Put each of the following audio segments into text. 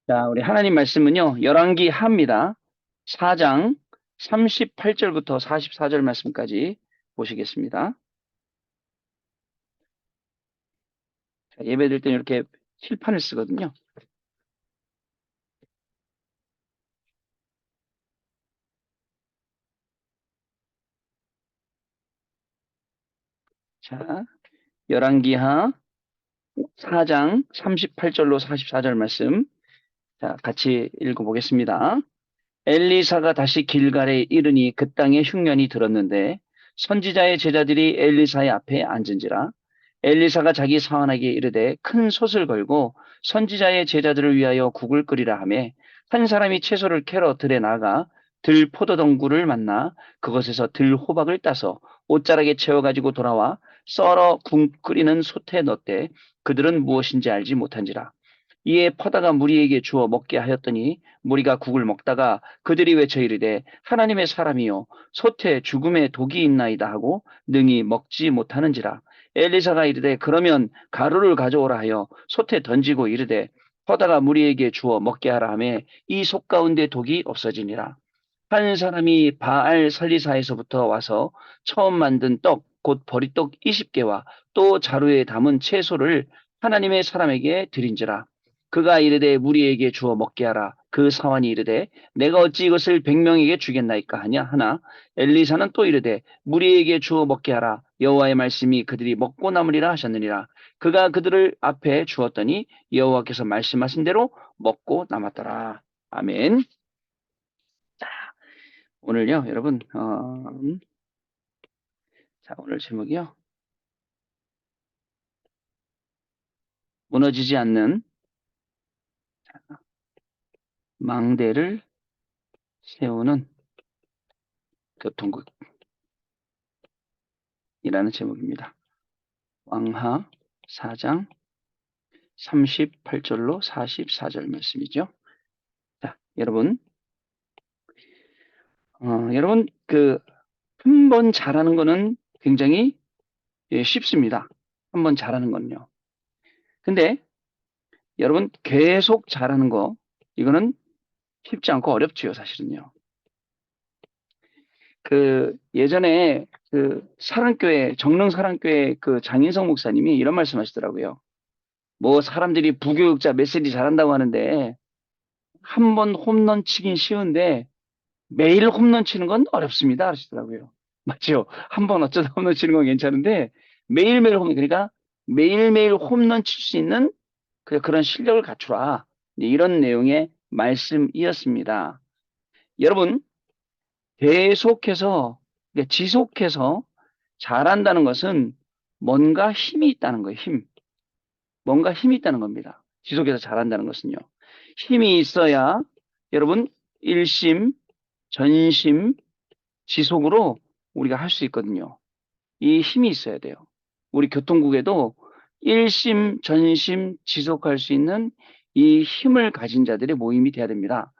자, 우리 하나님 말씀은요, 열왕기 하입니다. 4장 38절부터 44절 말씀까지 보시겠습니다. 자, 예배 드릴 때는 이렇게 칠판을 쓰거든요. 자, 열왕기하 4장 38절로 44절 말씀. 자, 같이 읽어보겠습니다. 엘리사가 다시 길갈에 이르니 그 땅에 흉년이 들었는데 선지자의 제자들이 엘리사의 앞에 앉은지라. 엘리사가 자기 사환에게 이르되 큰 솥을 걸고 선지자의 제자들을 위하여 국을 끓이라 하매 한 사람이 채소를 캐러 들에 나가 들 포도덩굴을 만나 그것에서 들 호박을 따서 옷자락에 채워 가지고 돌아와 썰어 국 끓이는 솥에 넣되 그들은 무엇인지 알지 못한지라. 이에 퍼다가 무리에게 주어 먹게 하였더니 무리가 국을 먹다가 그들이 외쳐 이르되 하나님의 사람이요 솥에 죽음의 독이 있나이다 하고 능히 먹지 못하는지라. 엘리사가 이르되 그러면 가루를 가져오라 하여 솥에 던지고 이르되 퍼다가 무리에게 주어 먹게 하라 하며 이 솥 가운데 독이 없어지니라. 한 사람이 바알 설리사에서부터 와서 처음 만든 떡, 곧 보리떡 20개와 또 자루에 담은 채소를 하나님의 사람에게 드린지라. 그가 이르되 무리에게 주어 먹게 하라. 그 사환이 이르되 내가 어찌 이것을 100명에게 주겠나이까 하냐 하나 엘리사는 또 이르되 무리에게 주어 먹게 하라. 여호와의 말씀이 그들이 먹고 남으리라 하셨느니라. 그가 그들을 앞에 주었더니 여호와께서 말씀하신 대로 먹고 남았더라. 아멘. 오늘요, 여러분, 자, 오늘 제목이요. 무너지지 않는 망대를 세우는 교통국이라는 제목입니다. 왕하 4장 38절로 44절 말씀이죠. 자, 여러분, 여러분, 한 번 잘하는 거는 굉장히 쉽습니다. 한 번 잘하는 건요. 근데 여러분, 계속 잘하는 거, 이거는 쉽지 않고 어렵지요, 사실은요. 예전에 사랑교회, 정릉사랑교회 장인성 목사님이 이런 말씀 하시더라고요. 뭐 사람들이 부교육자 메시지 잘한다고 하는데 한 번 홈런 치긴 쉬운데 매일 홈런 치는 건 어렵습니다. 하시더라고요. 맞죠? 한 번 어쩌다 홈런 치는 건 괜찮은데 매일매일 그러니까 매일매일 홈런 칠 수 있는 그런 실력을 갖추라. 이런 내용의 말씀이었습니다. 여러분, 계속해서, 그러니까 지속해서 잘한다는 것은 뭔가 힘이 있다는 거예요, 힘. 뭔가 힘이 있다는 겁니다. 지속해서 잘한다는 것은요. 힘이 있어야 여러분, 일심, 전심, 지속으로 우리가 할 수 있거든요. 이 힘이 있어야 돼요. 우리 교통국에도 일심, 전심, 지속할 수 있는 이 힘을 가진 자들의 모임이 돼야 됩니다.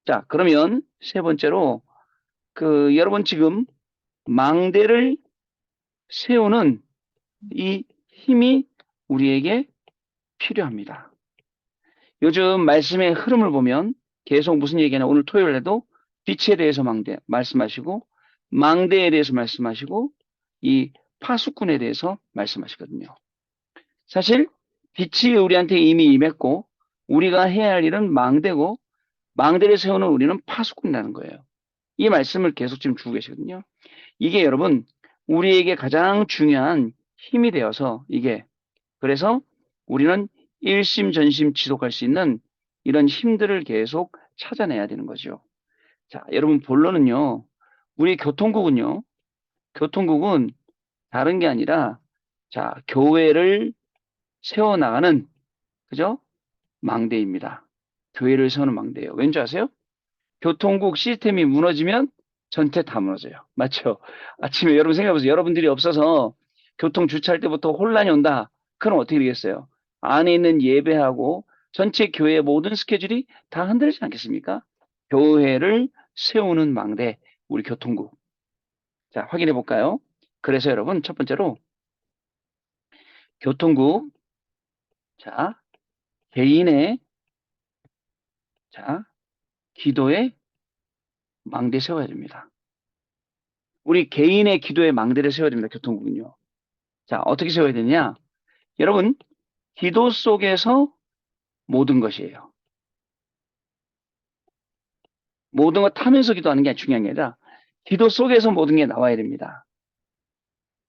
자, 그러면 세 번째로, 여러분 지금 망대를 세우는 이 힘이 우리에게 필요합니다. 요즘 말씀의 흐름을 보면 계속 무슨 얘기냐, 오늘 토요일에도 빛에 대해서 말씀하시고 망대에 대해서 말씀하시고 이 파수꾼에 대해서 말씀하시거든요. 사실 빛이 우리한테 이미 임했고 우리가 해야 할 일은 망대고 망대를 세우는 우리는 파수꾼이라는 거예요. 이 말씀을 계속 지금 주고 계시거든요. 이게 여러분 우리에게 가장 중요한 힘이 되어서 그래서 우리는 일심전심 지속할 수 있는 이런 힘들을 계속 찾아내야 되는 거죠. 자, 여러분 본론은요. 우리 교통국은 다른 게 아니라 자, 교회를 세워나가는 그죠? 망대입니다. 교회를 세우는 망대예요. 왠지 아세요? 교통국 시스템이 무너지면 전체 다 무너져요. 맞죠? 아침에 여러분 생각해보세요. 여러분들이 없어서 교통 주차할 때부터 혼란이 온다. 그럼 어떻게 되겠어요? 안에 있는 예배하고 전체 교회의 모든 스케줄이 다 흔들리지 않겠습니까? 교회를 세우는 망대, 우리 교통국. 자, 확인해 볼까요? 그래서 여러분, 첫 번째로 교통국, 자, 개인의 자, 기도에 망대 세워야 됩니다. 우리 개인의 기도에 망대를 세워야 됩니다. 교통국은요. 자, 어떻게 세워야 되냐? 여러분, 기도 속에서 모든 것이에요. 모든 것 타면서 기도하는 게 중요한 게 아니라 기도 속에서 모든 게 나와야 됩니다.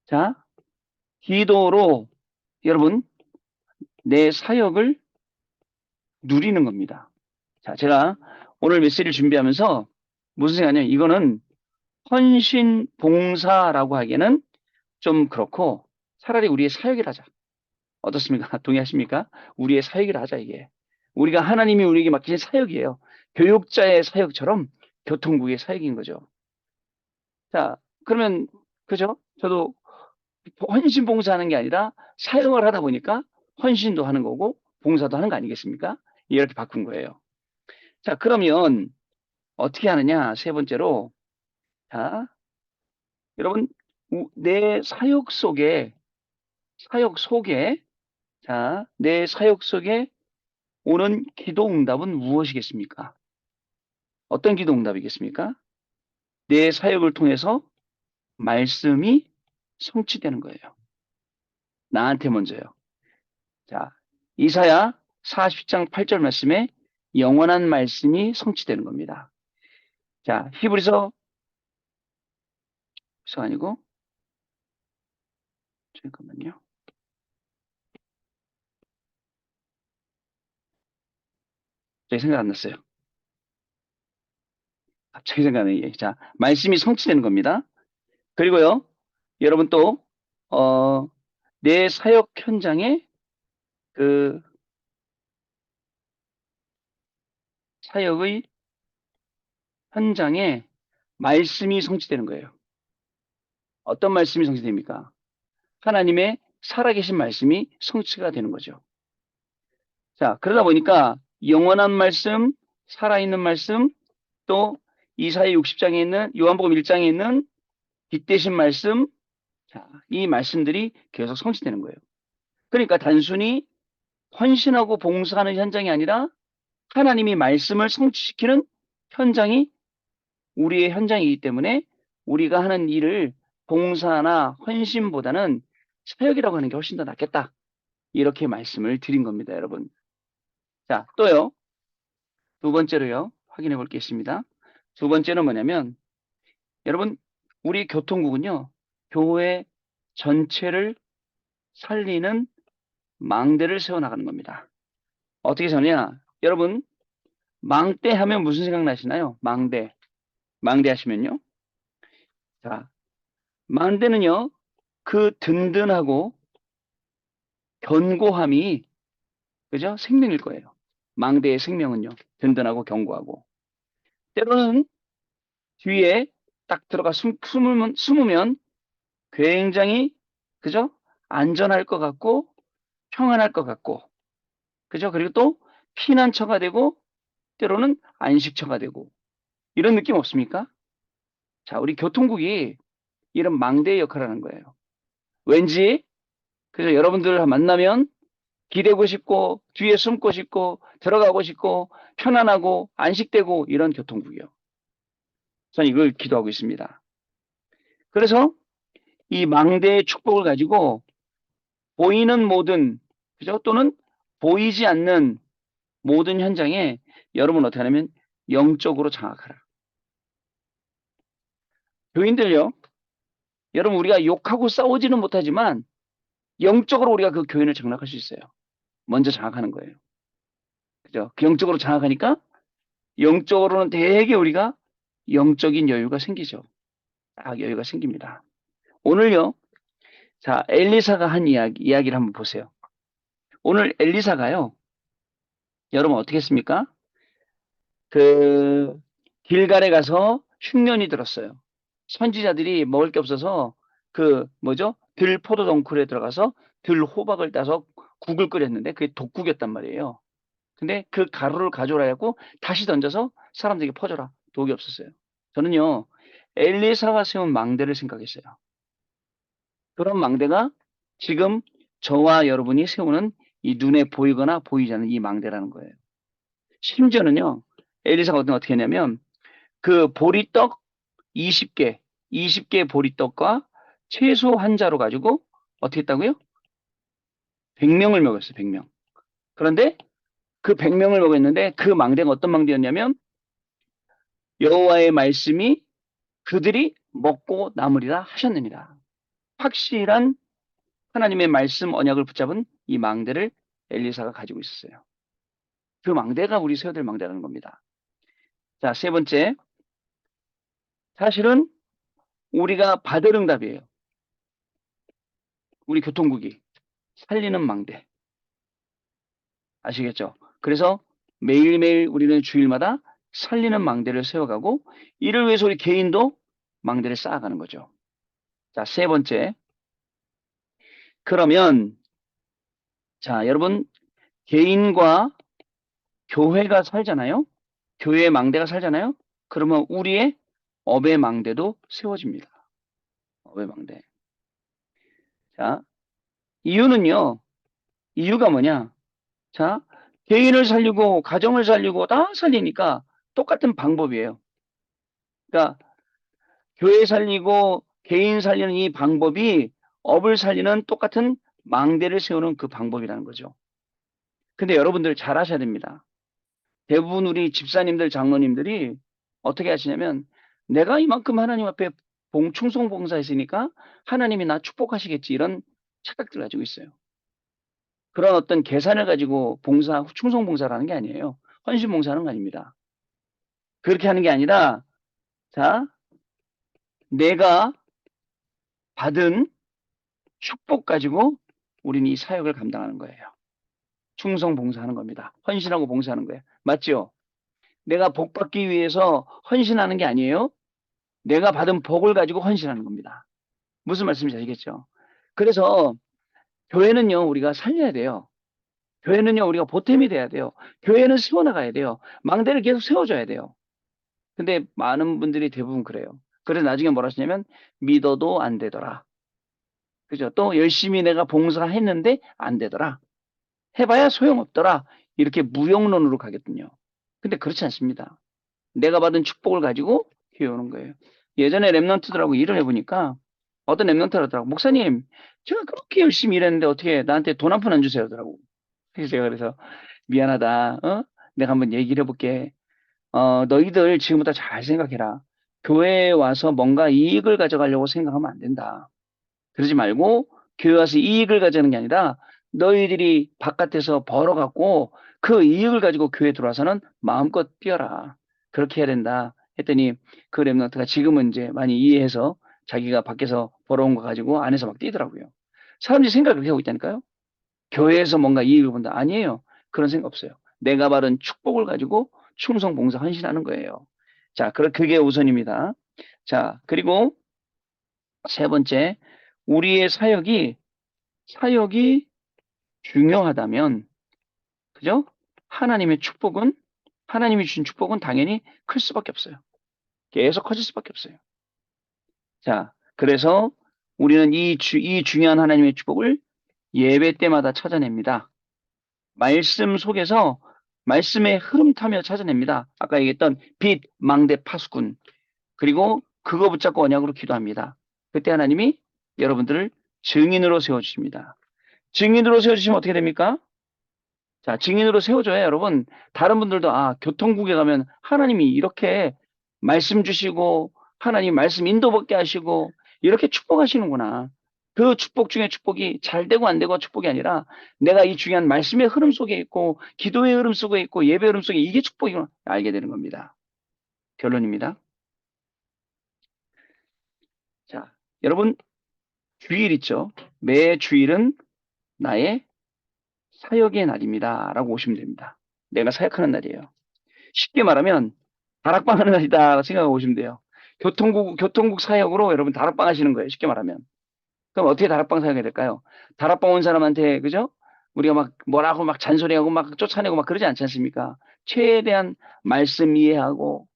자, 기도로 여러분 내 사역을 누리는 겁니다. 자, 제가 오늘 메시지를 준비하면서 무슨 생각이냐면 이거는 헌신 봉사라고 하기에는 좀 그렇고 차라리 우리의 사역을 하자. 어떻습니까? 동의하십니까? 우리의 사역을 하자 이게. 우리가 하나님이 우리에게 맡기신 사역이에요. 교육자의 사역처럼 교통국의 사역인 거죠. 자, 그러면 그죠? 저도 헌신 봉사하는 게 아니라 사역을 하다 보니까 헌신도 하는 거고 봉사도 하는 거 아니겠습니까? 이렇게 바꾼 거예요. 자, 그러면 어떻게 하느냐? 세 번째로 자, 여러분 내 사역 속에 자, 내 사역 속에 오는 기도 응답은 무엇이겠습니까? 어떤 기도 응답이겠습니까? 내 사역을 통해서 말씀이 성취되는 거예요. 나한테 먼저요. 자, 이사야 40장 8절 말씀에 영원한 말씀이 성취되는 겁니다. 자, 히브리서 아니고 잠깐만요. 갑자기 생각 안 났어요. 갑자기 생각 안 나요. 자, 말씀이 성취되는 겁니다. 그리고요, 여러분 또, 내 사역 현장에 그 사역의 현장에 말씀이 성취되는 거예요. 어떤 말씀이 성취됩니까? 하나님의 살아계신 말씀이 성취가 되는 거죠. 자, 그러다 보니까 영원한 말씀, 살아있는 말씀, 또 이사야 60장에 있는 요한복음 1장에 있는 빛되신 말씀, 자, 이 말씀들이 계속 성취되는 거예요. 그러니까 단순히 헌신하고 봉사하는 현장이 아니라 하나님이 말씀을 성취시키는 현장이 우리의 현장이기 때문에 우리가 하는 일을 봉사나 헌신보다는 사역이라고 하는 게 훨씬 더 낫겠다. 이렇게 말씀을 드린 겁니다, 여러분. 자, 또요. 두 번째로요. 확인해 볼 게 있습니다. 두 번째는 뭐냐면 여러분, 우리 교통국은요. 교회 전체를 살리는 망대를 세워나가는 겁니다. 어떻게 세우냐? 여러분, 망대 하면 무슨 생각 나시나요? 망대. 망대 하시면요. 자, 망대는요. 그 든든하고 견고함이 그죠? 생명일 거예요. 망대의 생명은요. 든든하고 견고하고. 때로는 뒤에 딱 들어가 숨으면 굉장히 그죠? 안전할 것 같고 평안할 것 같고 그죠? 그리고 또 피난처가 되고 때로는 안식처가 되고 이런 느낌 없습니까? 자, 우리 교통국이 이런 망대의 역할을 하는 거예요. 왠지 그죠? 여러분들 만나면 기대고 싶고 뒤에 숨고 싶고 들어가고 싶고 편안하고 안식되고 이런 교통국이요. 저는 이걸 기도하고 있습니다. 그래서 이 망대의 축복을 가지고 보이는 모든 그죠? 또는 보이지 않는 모든 현장에 여러분 어떻게 하냐면 영적으로 장악하라. 교인들요. 여러분 우리가 욕하고 싸우지는 못하지만 영적으로 우리가 그 교인을 장악할 수 있어요. 먼저 장악하는 거예요. 그죠? 그 영적으로 장악하니까 영적으로는 되게 우리가 영적인 여유가 생기죠. 딱 여유가 생깁니다. 오늘요. 자, 엘리사가 한 이야기를 한번 보세요. 오늘 엘리사가요. 여러분 어떻게 했습니까? 그 길갈에 가서 흉년이 들었어요. 선지자들이 먹을 게 없어서 그 뭐죠? 들 포도 덩쿨에 들어가서 들 호박을 따서 국을 끓였는데 그게 독국이었단 말이에요. 근데 그 가루를 가져오라 해갖고 다시 던져서 사람들에게 퍼줘라. 독이 없었어요. 저는요, 엘리사가 세운 망대를 생각했어요. 그런 망대가 지금 저와 여러분이 세우는 이 눈에 보이거나 보이지 않는 이 망대라는 거예요. 심지어는요, 엘리사가 어떻게 했냐면 그 보리떡 20개, 20개 보리떡과 채소 한 자루 가지고 어떻게 했다고요? 100명을 먹였어요, 100명. 그런데 그 100명을 먹였는데 그 망대가 어떤 망대였냐면 여호와의 말씀이 그들이 먹고 남으리라 하셨느니라. 확실한 하나님의 말씀 언약을 붙잡은 이 망대를 엘리사가 가지고 있었어요. 그 망대가 우리 세워야 될 망대라는 겁니다. 자, 세 번째. 사실은 우리가 받을 응답이에요. 우리 교통국이 살리는 망대. 아시겠죠? 그래서 매일매일 우리는 주일마다 살리는 망대를 세워가고 이를 위해서 우리 개인도 망대를 쌓아가는 거죠. 자, 세 번째. 그러면 자, 여러분 개인과 교회가 살잖아요. 교회의 망대가 살잖아요. 그러면 우리의 업의 망대도 세워집니다. 업의 망대. 자, 이유는요. 이유가 뭐냐? 자, 개인을 살리고 가정을 살리고 다 살리니까 똑같은 방법이에요. 그러니까 교회 살리고 개인 살리는 이 방법이 업을 살리는 똑같은 망대를 세우는 그 방법이라는 거죠. 근데 여러분들 잘 아셔야 됩니다. 대부분 우리 집사님들, 장로님들이 어떻게 하시냐면 내가 이만큼 하나님 앞에 충성 봉사했으니까 하나님이 나 축복하시겠지 이런 착각들 가지고 있어요. 그런 어떤 계산을 가지고 충성 봉사라는 게 아니에요. 헌신 봉사하는 거 아닙니다. 그렇게 하는 게 아니라 자, 내가 받은 축복 가지고 우리는 이 사역을 감당하는 거예요. 충성 봉사하는 겁니다. 헌신하고 봉사하는 거예요. 맞죠? 내가 복 받기 위해서 헌신하는 게 아니에요. 내가 받은 복을 가지고 헌신하는 겁니다. 무슨 말씀인지 아시겠죠? 그래서 교회는요, 우리가 살려야 돼요. 교회는요, 우리가 보탬이 돼야 돼요. 교회는 세워나가야 돼요. 망대를 계속 세워줘야 돼요. 근데 많은 분들이 대부분 그래요. 그래서 나중에 뭐라 하시냐면, 믿어도 안 되더라. 그죠? 또 열심히 내가 봉사했는데 안 되더라. 해봐야 소용없더라. 이렇게 무용론으로 가거든요. 근데 그렇지 않습니다. 내가 받은 축복을 가지고 교회 오는 거예요. 예전에 랩런트들하고 일을 해보니까 어떤 랩런트가 하더라고. 목사님, 제가 그렇게 열심히 일했는데 어떻게 나한테 돈 한 푼 안 주세요? 하더라고. 그래서 제가 그래서 미안하다. 내가 한번 얘기를 해볼게. 너희들 지금부터 잘 생각해라. 교회에 와서 뭔가 이익을 가져가려고 생각하면 안 된다. 그러지 말고 교회 와서 이익을 가져가는 게 아니라 너희들이 바깥에서 벌어갖고 그 이익을 가지고 교회 들어와서는 마음껏 뛰어라. 그렇게 해야 된다. 했더니 그 랩런트가 지금은 이제 많이 이해해서 자기가 밖에서 벌어온 거 가지고 안에서 막 뛰더라고요. 사람들이 생각을 그렇게 하고 있다니까요. 교회에서 뭔가 이익을 본다. 아니에요. 그런 생각 없어요. 내가 받은 축복을 가지고 충성, 봉사, 헌신하는 거예요. 자, 그게 우선입니다. 자, 그리고 세 번째, 우리의 사역이 중요하다면, 그죠? 하나님이 주신 축복은 당연히 클 수밖에 없어요. 계속 커질 수밖에 없어요. 자, 그래서 우리는 이 중요한 하나님의 축복을 예배 때마다 찾아냅니다. 말씀 속에서 말씀의 흐름 타며 찾아냅니다. 아까 얘기했던 빛, 망대, 파수꾼. 그리고 그거 붙잡고 언약으로 기도합니다. 그때 하나님이 여러분들을 증인으로 세워주십니다. 증인으로 세워주시면 어떻게 됩니까? 자, 증인으로 세워줘야 여러분, 다른 분들도, 교통국에 가면 하나님이 이렇게 말씀 주시고, 하나님 말씀 인도받게 하시고, 이렇게 축복하시는구나. 그 축복 중에 축복이 잘 되고 안 되고 축복이 아니라, 내가 이 중요한 말씀의 흐름 속에 있고, 기도의 흐름 속에 있고, 예배 흐름 속에 이게 축복이구나. 알게 되는 겁니다. 결론입니다. 자, 여러분, 주일 있죠? 매 주일은 나의 사역의 날입니다. 라고 오시면 됩니다. 내가 사역하는 날이에요. 쉽게 말하면 다락방 하는 날이다 생각하고 오시면 돼요. 교통국 사역으로 여러분 다락방 하시는 거예요. 쉽게 말하면. 그럼 어떻게 다락방 사역이 될까요? 다락방 온 사람한테 그죠? 우리가 막 뭐라고 막 잔소리하고 막 쫓아내고 막 그러지 않지 않습니까? 최대한 말씀 이해하고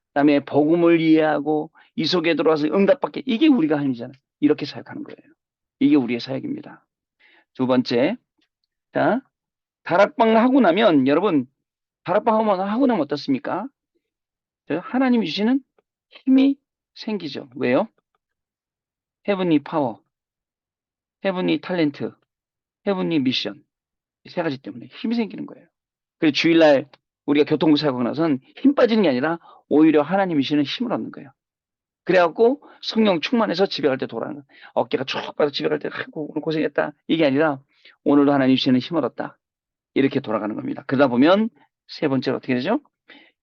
그다음에 복음을 이해하고 이 속에 들어와서 응답받게 이게 우리가 할 일이잖아요. 이렇게 사역하는 거예요. 이게 우리의 사역입니다. 두 번째, 자 다락방 하고 나면 여러분 다락방 하고 나면 어떻습니까? 하나님이 주시는 힘이 생기죠. 왜요? 헤븐리 파워, 헤븐리 탤런트, 헤븐리 미션. 이 세 가지 때문에 힘이 생기는 거예요. 그래서 주일날 우리가 교통부 사고가 나선 힘 빠지는 게 아니라 오히려 하나님이 주시는 힘을 얻는 거예요. 그래갖고 성령 충만해서 집에 갈 때 돌아가는 거예요. 어깨가 쭉 빠져 집에 갈 때 아이고 오늘 고생했다. 이게 아니라 오늘도 하나님 주시는 힘을 얻다. 이렇게 돌아가는 겁니다. 그러다 보면 세 번째로 어떻게 되죠?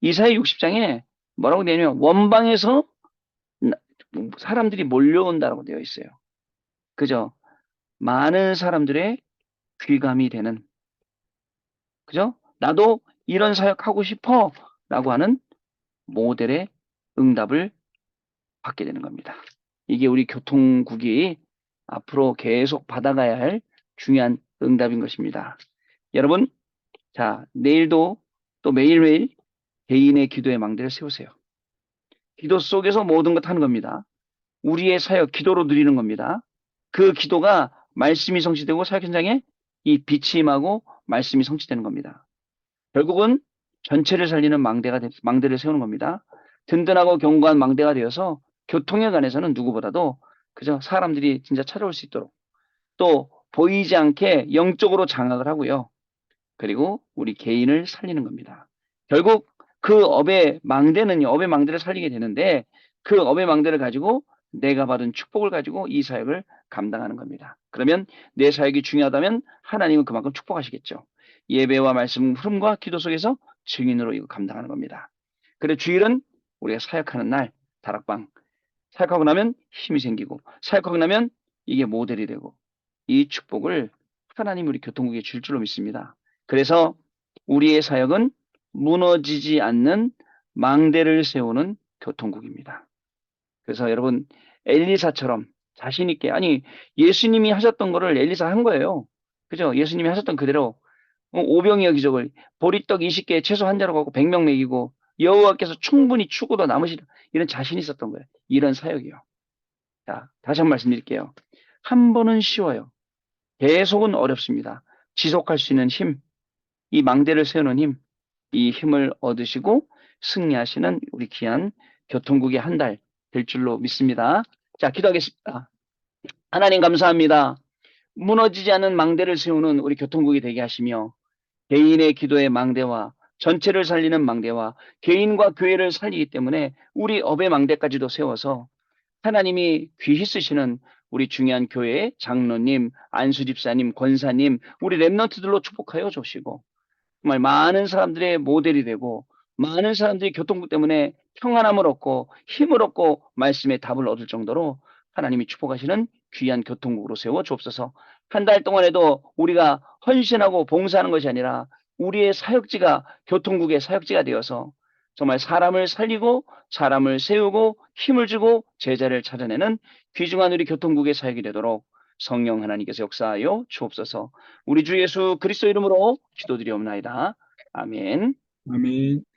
이사야 60장에 뭐라고 되어 냐면 원방에서 사람들이 몰려온다라고 되어 있어요. 그죠? 많은 사람들의 귀감이 되는, 그죠? 나도 이런 사역하고 싶어 라고 하는 모델의 응답을 받게 되는 겁니다. 이게 우리 교통국이 앞으로 계속 받아가야 할 중요한 응답인 것입니다. 여러분, 자, 내일도 또 매일매일 개인의 기도의 망대를 세우세요. 기도 속에서 모든 것 하는 겁니다. 우리의 사역, 기도로 누리는 겁니다. 그 기도가 말씀이 성취되고 사역 현장에 이 빛이 임하고 말씀이 성취되는 겁니다. 결국은 전체를 살리는 망대를 세우는 겁니다. 든든하고 견고한 망대가 되어서 교통에 관해서는 누구보다도 그저 사람들이 진짜 찾아올 수 있도록 또 보이지 않게 영적으로 장악을 하고요. 그리고 우리 개인을 살리는 겁니다. 결국 그 업의 망대를 살리게 되는데 그 업의 망대를 가지고 내가 받은 축복을 가지고 이 사역을 감당하는 겁니다. 그러면 내 사역이 중요하다면 하나님은 그만큼 축복하시겠죠. 예배와 말씀 흐름과 기도 속에서 증인으로 이거 감당하는 겁니다. 그래 주일은 우리가 사역하는 날 다락방 사역하고 나면 힘이 생기고 사역하고 나면 이게 모델이 되고 이 축복을 하나님 우리 교통국에 줄 줄로 믿습니다. 그래서 우리의 사역은 무너지지 않는 망대를 세우는 교통국입니다. 그래서 여러분 엘리사처럼 자신 있게 아니 예수님이 하셨던 거를 엘리사 한 거예요. 그죠? 예수님이 하셨던 그대로 오병이어 기적을 보리떡 20개에 채소 한 자루 갖고 100명 먹이고 여호와께서 충분히 추구도 남으시라 이런 자신이 있었던 거예요. 이런 사역이요. 자, 다시 한 번 말씀드릴게요. 한 번은 쉬워요. 계속은 어렵습니다. 지속할 수 있는 힘, 이 망대를 세우는 힘, 이 힘을 얻으시고 승리하시는 우리 귀한 교통국의 한 달 될 줄로 믿습니다. 자, 기도하겠습니다. 하나님 감사합니다. 무너지지 않은 망대를 세우는 우리 교통국이 되게 하시며 개인의 기도의 망대와 전체를 살리는 망대와 개인과 교회를 살리기 때문에 우리 업의 망대까지도 세워서 하나님이 귀히 쓰시는 우리 중요한 교회의 장로님, 안수집사님, 권사님, 우리 랩런트들로 축복하여 주시고 정말 많은 사람들의 모델이 되고 많은 사람들이 교통국 때문에 평안함을 얻고 힘을 얻고 말씀의 답을 얻을 정도로 하나님이 축복하시는 귀한 교통국으로 세워 주옵소서. 한 달 동안에도 우리가 헌신하고 봉사하는 것이 아니라 우리의 사역지가 교통국의 사역지가 되어서 정말 사람을 살리고 사람을 세우고 힘을 주고 제자를 찾아내는 귀중한 우리 교통국의 사역이 되도록 성령 하나님께서 역사하여 주옵소서. 우리 주 예수 그리스도 이름으로 기도드리옵나이다. 아멘. 아멘.